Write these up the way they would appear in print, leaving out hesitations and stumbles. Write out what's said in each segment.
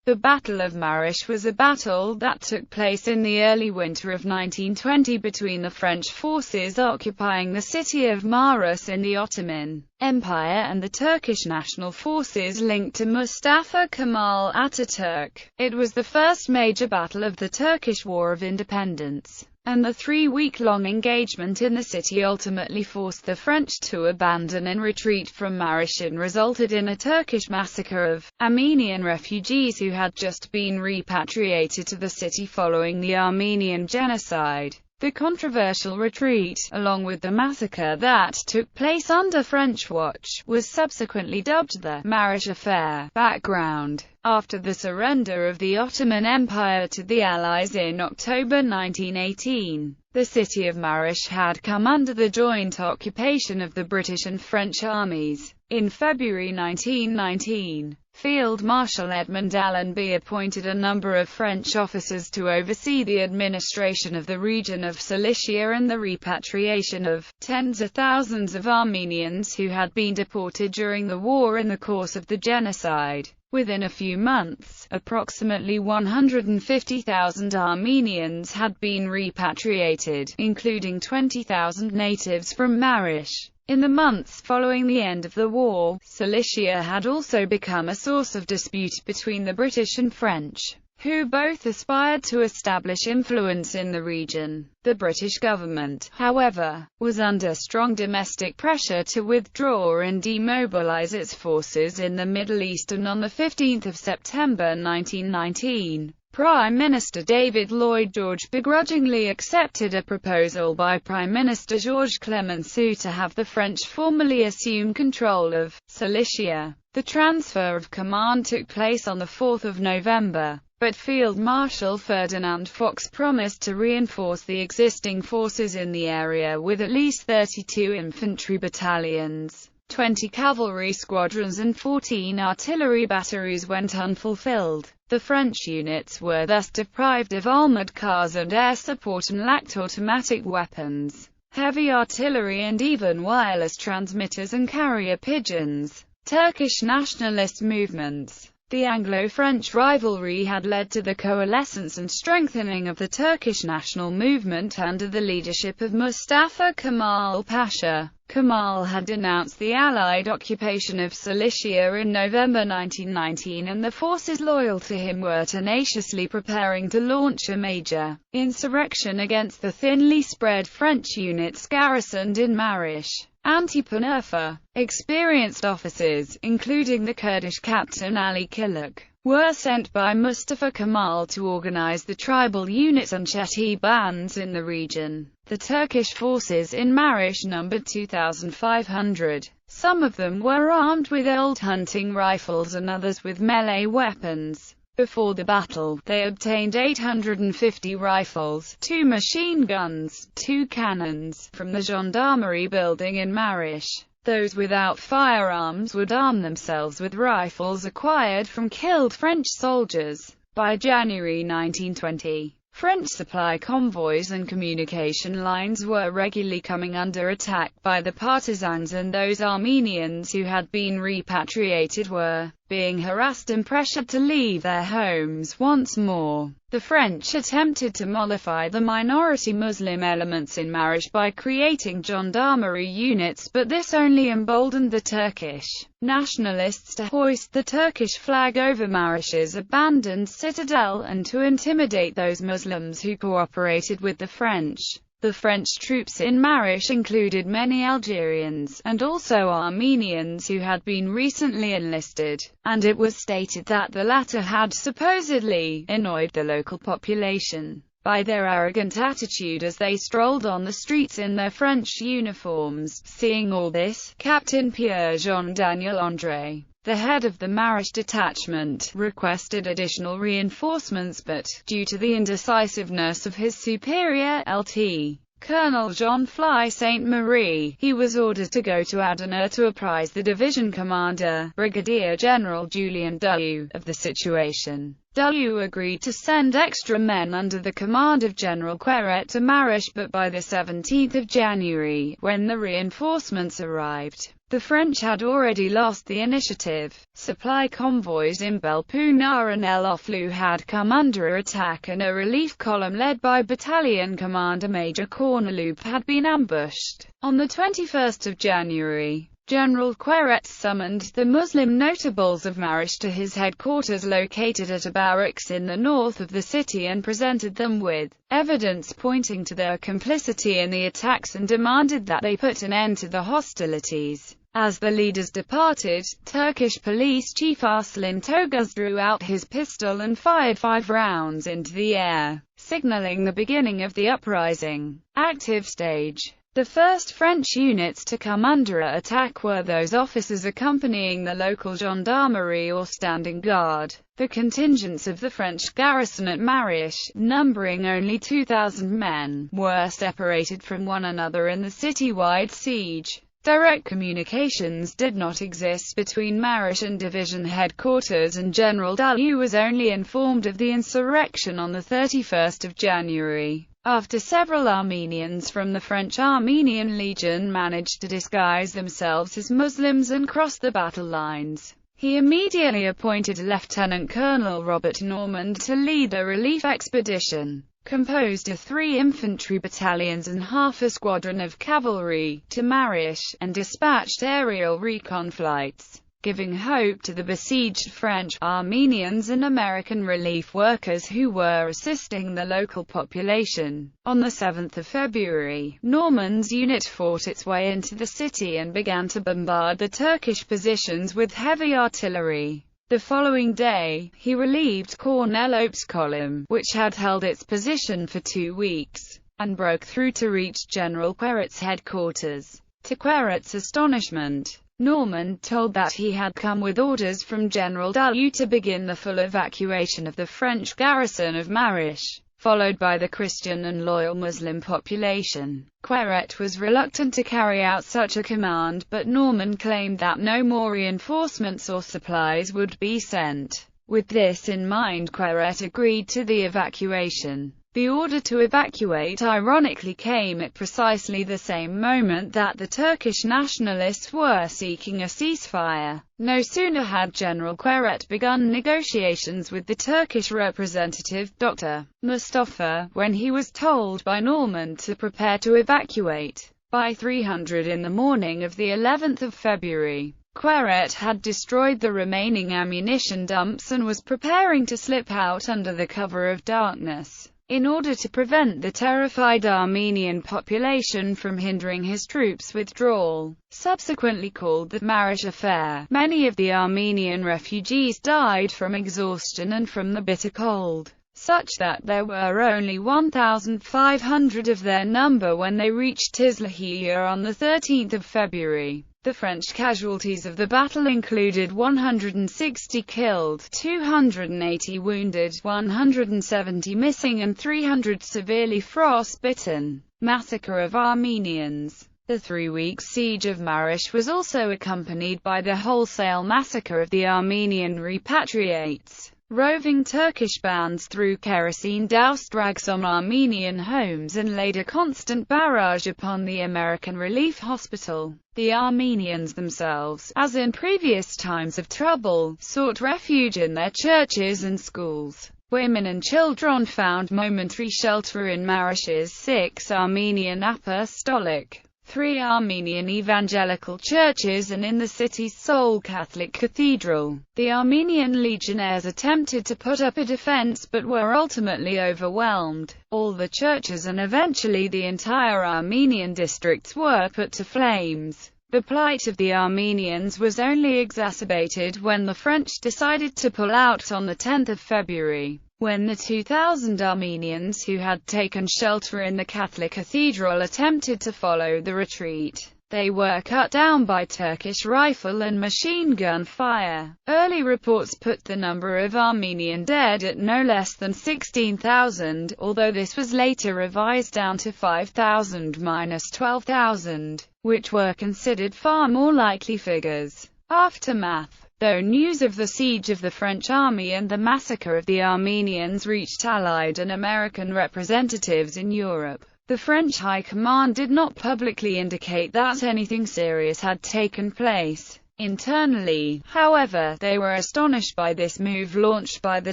The Battle of Marash was a battle that took place in the early winter of 1920 between the French forces occupying the city of Maraş in the Ottoman Empire and the Turkish National Forces linked to Mustafa Kemal Atatürk. It was the first major battle of the Turkish War of Independence, and the 3-week-long engagement in the city ultimately forced the French to abandon and retreat from Maraş and resulted in a Turkish massacre of Armenian refugees who had just been repatriated to the city following the Armenian genocide. The controversial retreat, along with the massacre that took place under French watch, was subsequently dubbed the Maraş Affair. Background: after the surrender of the Ottoman Empire to the Allies in October 1918, the city of Maraş had come under the joint occupation of the British and French armies. In February 1919, Field Marshal Edmond Allenby appointed a number of French officers to oversee the administration of the region of Cilicia and the repatriation of tens of thousands of Armenians who had been deported during the war in the course of the genocide. Within a few months, approximately 150,000 Armenians had been repatriated, including 20,000 natives from Maraş. In the months following the end of the war, Cilicia had also become a source of dispute between the British and French, who both aspired to establish influence in the region. The British government, however, was under strong domestic pressure to withdraw and demobilize its forces in the Middle East, and on 15 September 1919, Prime Minister David Lloyd George begrudgingly accepted a proposal by Prime Minister Georges Clemenceau to have the French formally assume control of Cilicia. The transfer of command took place on 4 November, but Field Marshal Ferdinand Foch promised to reinforce the existing forces in the area with at least 32 infantry battalions, 20 cavalry squadrons and 14 artillery batteries went unfulfilled. The French units were thus deprived of armored cars and air support and lacked automatic weapons, heavy artillery and even wireless transmitters and carrier pigeons. Turkish nationalist movements. The Anglo-French rivalry had led to the coalescence and strengthening of the Turkish national movement under the leadership of Mustafa Kemal Pasha. Kemal had denounced the Allied occupation of Cilicia in November 1919, and the forces loyal to him were tenaciously preparing to launch a major insurrection against the thinly spread French units garrisoned in Maraş. Anti-Panurfa. Experienced officers, including the Kurdish captain Ali Kiluk, were sent by Mustafa Kemal to organize the tribal units and Chetty bands in the region. The Turkish forces in Maraş numbered 2,500. Some of them were armed with old hunting rifles and others with melee weapons. Before the battle, they obtained 850 rifles, 2 machine guns, 2 cannons, from the gendarmerie building in Maraş. Those without firearms would arm themselves with rifles acquired from killed French soldiers. By January 1920, French supply convoys and communication lines were regularly coming under attack by the partisans, and those Armenians who had been repatriated were being harassed and pressured to leave their homes once more. The French attempted to mollify the minority Muslim elements in Maraş by creating gendarmerie units, but this only emboldened the Turkish nationalists to hoist the Turkish flag over Maraş's abandoned citadel and to intimidate those Muslims who cooperated with the French. The French troops in Maraş included many Algerians, and also Armenians who had been recently enlisted, and it was stated that the latter had supposedly annoyed the local population by their arrogant attitude as they strolled on the streets in their French uniforms. Seeing all this, Captain Pierre-Jean Daniel André, the head of the Maraş detachment, requested additional reinforcements, but, due to the indecisiveness of his superior, Lt. Colonel Jean Fly Sainte-Marie, he was ordered to go to Adana to apprise the division commander, Brigadier General Julien Dullou, of the situation. Dullou agreed to send extra men under the command of General Queret to Maraş, but by the 17th of January, when the reinforcements arrived, The French had already lost the initiative. Supply convoys in Belpuna and El Oflu had come under attack, and a relief column led by battalion commander Major Corneloup had been ambushed. On the 21st of January, General Queret summoned the Muslim notables of Maraş to his headquarters located at a barracks in the north of the city and presented them with evidence pointing to their complicity in the attacks and demanded that they put an end to the hostilities. As the leaders departed, Turkish police chief Arslan Toguz drew out his pistol and fired 5 rounds into the air, signaling the beginning of the uprising. Active stage. The first French units to come under attack were those officers accompanying the local gendarmerie or standing guard. The contingents of the French garrison at Maraş, numbering only 2,000 men, were separated from one another in the city-wide siege. Direct communications did not exist between Maraş and division headquarters, and General Dalu was only informed of the insurrection on the 31st of January. After several Armenians from the French Armenian Legion managed to disguise themselves as Muslims and cross the battle lines, he immediately appointed Lieutenant Colonel Robert Normand to lead a relief expedition, composed of 3 infantry battalions and half a squadron of cavalry, to Maraş, and dispatched aerial recon flights, giving hope to the besieged French, Armenians and American relief workers who were assisting the local population. On the 7th of February, Normand's unit fought its way into the city and began to bombard the Turkish positions with heavy artillery. The following day, he relieved Corneloup's column, which had held its position for 2 weeks, and broke through to reach General Queret's headquarters. To Queret's astonishment, Normand told that he had come with orders from General Dalu to begin the full evacuation of the French garrison of Maraş, followed by the Christian and loyal Muslim population. Queret was reluctant to carry out such a command, but Normand claimed that no more reinforcements or supplies would be sent. With this in mind, Queret agreed to the evacuation. The order to evacuate ironically came at precisely the same moment that the Turkish nationalists were seeking a ceasefire. No sooner had General Queret begun negotiations with the Turkish representative, Dr. Mustafa, when he was told by Normand to prepare to evacuate. By 300 in the morning of the 11th of February, Queret had destroyed the remaining ammunition dumps and was preparing to slip out under the cover of darkness, in order to prevent the terrified Armenian population from hindering his troops' withdrawal. Subsequently called the Maraş Affair, many of the Armenian refugees died from exhaustion and from the bitter cold, such that there were only 1,500 of their number when they reached Tizlahiya on the 13th of February. The French casualties of the battle included 160 killed, 280 wounded, 170 missing and 300 severely frostbitten. Massacre of Armenians. The 3-week siege of Maraş was also accompanied by the wholesale massacre of the Armenian repatriates. Roving Turkish bands threw kerosene-doused rags on Armenian homes and laid a constant barrage upon the American Relief Hospital. The Armenians themselves, as in previous times of trouble, sought refuge in their churches and schools. Women and children found momentary shelter in Maraş's 6 Armenian Apostolic, 3 Armenian evangelical churches and in the city's sole Catholic cathedral. The Armenian legionnaires attempted to put up a defense but were ultimately overwhelmed. All the churches and eventually the entire Armenian districts were put to flames. The plight of the Armenians was only exacerbated when the French decided to pull out on the 10th of February. When the 2,000 Armenians who had taken shelter in the Catholic cathedral attempted to follow the retreat, they were cut down by Turkish rifle and machine gun fire. Early reports put the number of Armenian dead at no less than 16,000, although this was later revised down to 5,000–12,000, which were considered far more likely figures. Aftermath. Though news of the siege of the French army and the massacre of the Armenians reached Allied and American representatives in Europe, The French High Command did not publicly indicate that anything serious had taken place. Internally, however, they were astonished by this move launched by the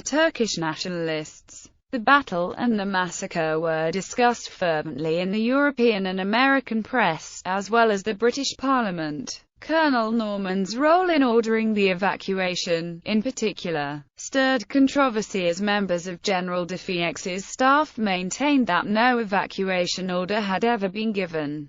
Turkish Nationalists. The battle and the massacre were discussed fervently in the European and American press, as well as the British Parliament. Colonel Norman's role in ordering the evacuation, in particular, stirred controversy as members of General Defiex's staff maintained that no evacuation order had ever been given.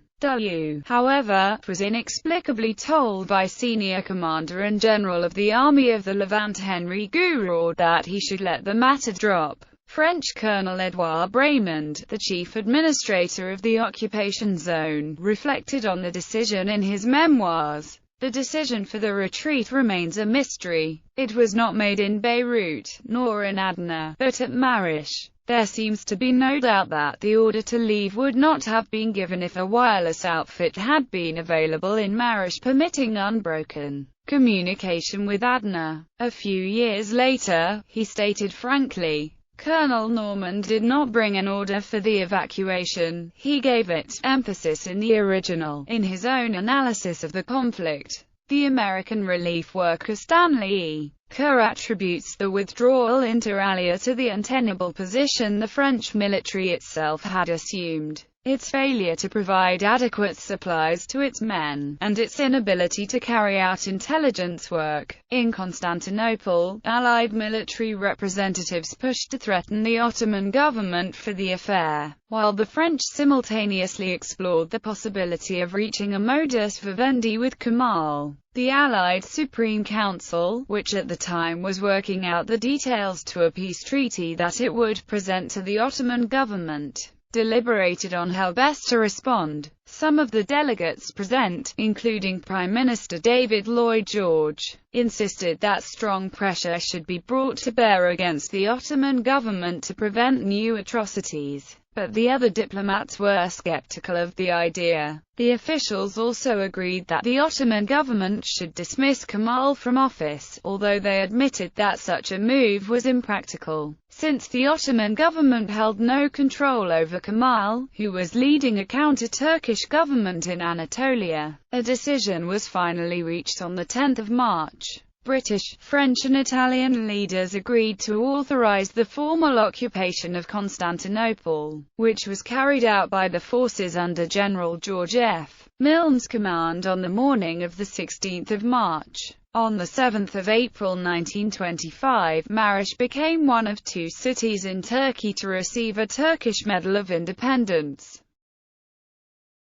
However, was inexplicably told by senior commander and general of the Army of the Levant Henry Gouraud that he should let the matter drop. French Colonel Edouard Braimond, the chief administrator of the occupation zone, reflected on the decision in his memoirs. The decision for the retreat remains a mystery. It was not made in Beirut, nor in Adana, but at Marash. There seems to be no doubt that the order to leave would not have been given if a wireless outfit had been available in Marash permitting unbroken communication with Adana. A few years later, he stated frankly, Colonel Norman did not bring an order for the evacuation, he gave it emphasis in the original. In his own analysis of the conflict, the American relief worker Stanley E. Kerr attributes the withdrawal inter alia to the untenable position the French military itself had assumed, its failure to provide adequate supplies to its men, and its inability to carry out intelligence work. In Constantinople, Allied military representatives pushed to threaten the Ottoman government for the affair, while the French simultaneously explored the possibility of reaching a modus vivendi with Kemal. The Allied Supreme Council, which at the time was working out the details to a peace treaty that it would present to the Ottoman government, deliberated on how best to respond. Some of the delegates present, including Prime Minister David Lloyd George, insisted that strong pressure should be brought to bear against the Ottoman government to prevent new atrocities. But the other diplomats were skeptical of the idea. The officials also agreed that the Ottoman government should dismiss Kemal from office, although they admitted that such a move was impractical, since the Ottoman government held no control over Kemal, who was leading a counter-Turkish government in Anatolia. A decision was finally reached on the 10th of March. British, French and Italian leaders agreed to authorize the formal occupation of Constantinople, which was carried out by the forces under General George F. Milne's command on the morning of the 16th of March. On 7 April 1925, Maraş became one of two cities in Turkey to receive a Turkish Medal of Independence.